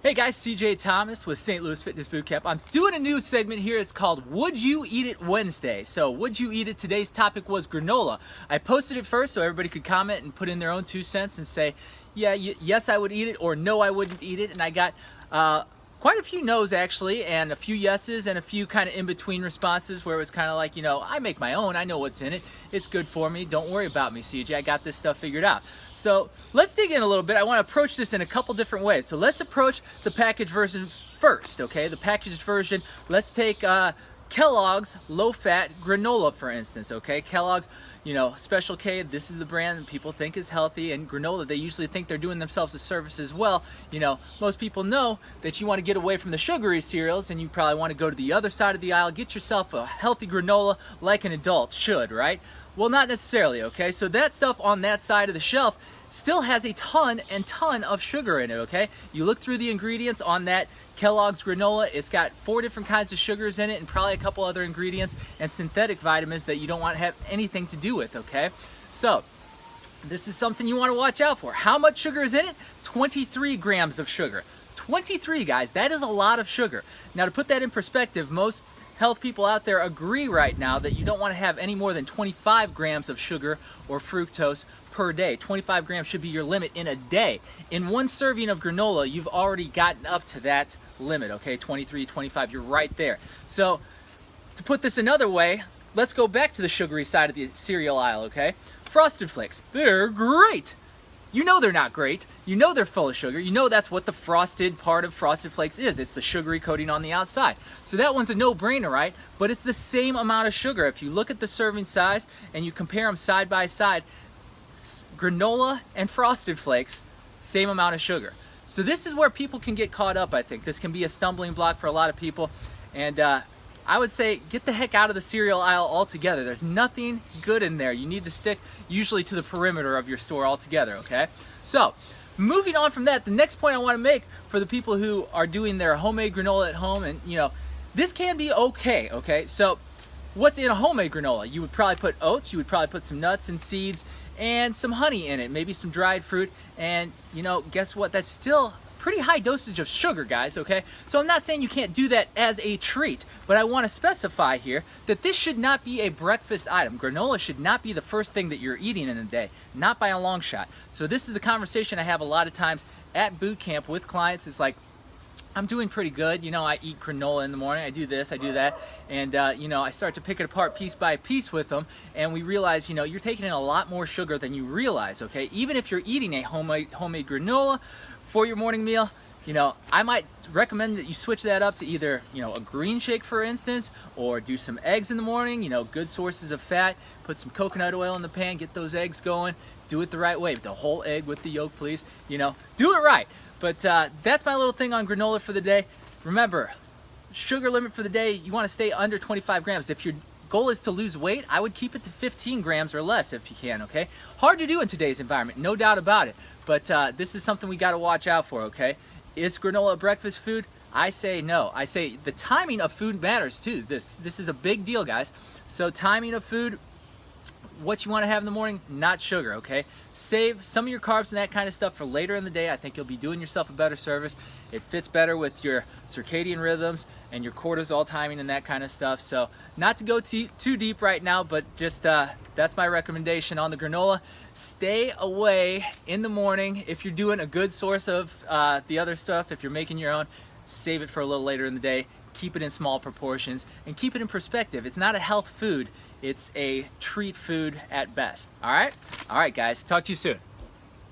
Hey guys, CJ Thomas with St. Louis Fitness Bootcamp. I'm doing a new segment here. It's called Would You Eat It Wednesday. So, would you eat it? Today's topic was granola. I posted it first so everybody could comment and put in their own 2 cents and say, yeah, yes, I would eat it, or no, I wouldn't eat it. And I got quite a few no's actually, and a few yeses, and a few kind of in-between responses where it was kind of like, I make my own. I know what's in it. It's good for me. Don't worry about me, CJ. I got this stuff figured out. So let's dig in a little bit. I want to approach this in a couple different ways. So let's approach the packaged version first, okay? The packaged version, let's take Kellogg's low-fat granola, for instance, okay? Kellogg's, Special K, this is the brand that people think is healthy, and granola, they usually think they're doing themselves a service as well. Most people know that you want to get away from the sugary cereals, and you probably want to go to the other side of the aisle, get yourself a healthy granola like an adult should, right? Well, not necessarily, okay? So that stuff on that side of the shelf still has a ton of sugar in it, okay? You look through the ingredients on that Kellogg's granola, it's got 4 different kinds of sugars in it and probably a couple other ingredients and synthetic vitamins that you don't want to have anything to do with, okay? So, this is something you want to watch out for. How much sugar is in it? 23 grams of sugar. 23, guys, that is a lot of sugar. Now, to put that in perspective, most health people out there agree right now that you don't want to have any more than 25 grams of sugar or fructose per day. 25 grams should be your limit in a day. In one serving of granola, you've already gotten up to that limit, okay? 23, 25, you're right there. So, to put this another way, let's go back to the sugary side of the cereal aisle, okay? Frosted Flakes, they're great. You know they're not great. You know they're full of sugar. You know that's what the frosted part of Frosted Flakes is. It's the sugary coating on the outside. So that one's a no-brainer, right? But it's the same amount of sugar. If you look at the serving size and you compare them side by side, granola and Frosted Flakes, same amount of sugar. So this is where people can get caught up, I think. This can be a stumbling block for a lot of people. And I would say get the heck out of the cereal aisle altogether. There's nothing good in there. You need to stick usually to the perimeter of your store altogether, okay? So, moving on from that, the next point I want to make for the people who are doing their homemade granola at home, and this can be okay? So, what's in a homemade granola? You would probably put oats, you would probably put some nuts and seeds, and some honey in it, maybe some dried fruit, and guess what? That's still pretty high dosage of sugar, guys, okay? So I'm not saying you can't do that as a treat, but I want to specify here that this should not be a breakfast item. Granola should not be the first thing that you're eating in a day, not by a long shot. So this is the conversation I have a lot of times at boot camp with clients. It's like, I'm doing pretty good, I eat granola in the morning, I do this, I do that, and I start to pick it apart piece by piece with them, and we realize, you're taking in a lot more sugar than you realize, okay? Even if you're eating a homemade granola for your morning meal, I might recommend that you switch that up to either, a green shake, for instance, or do some eggs in the morning, good sources of fat, put some coconut oil in the pan, get those eggs going, do it the right way, the whole egg with the yolk, please, do it right. But that's my little thing on granola for the day. Remember, sugar limit for the day, you want to stay under 25 grams. If your goal is to lose weight, I would keep it to 15 grams or less if you can, okay? Hard to do in today's environment, no doubt about it. But this is something we got to watch out for, okay? Is granola a breakfast food? I say no. I say the timing of food matters too. This is a big deal, guys. So timing of food, what you want to have in the morning, not sugar, okay? Save some of your carbs and that kind of stuff for later in the day. I think you'll be doing yourself a better service. It fits better with your circadian rhythms and your cortisol timing and that kind of stuff. So not to go too deep right now, but just that's my recommendation on the granola. Stay away in the morning. If you're doing a good source of the other stuff, if you're making your own, save it for a little later in the day. Keep it in small proportions and keep it in perspective. It's not a health food. It's a treat food at best. All right, guys. Talk to you soon.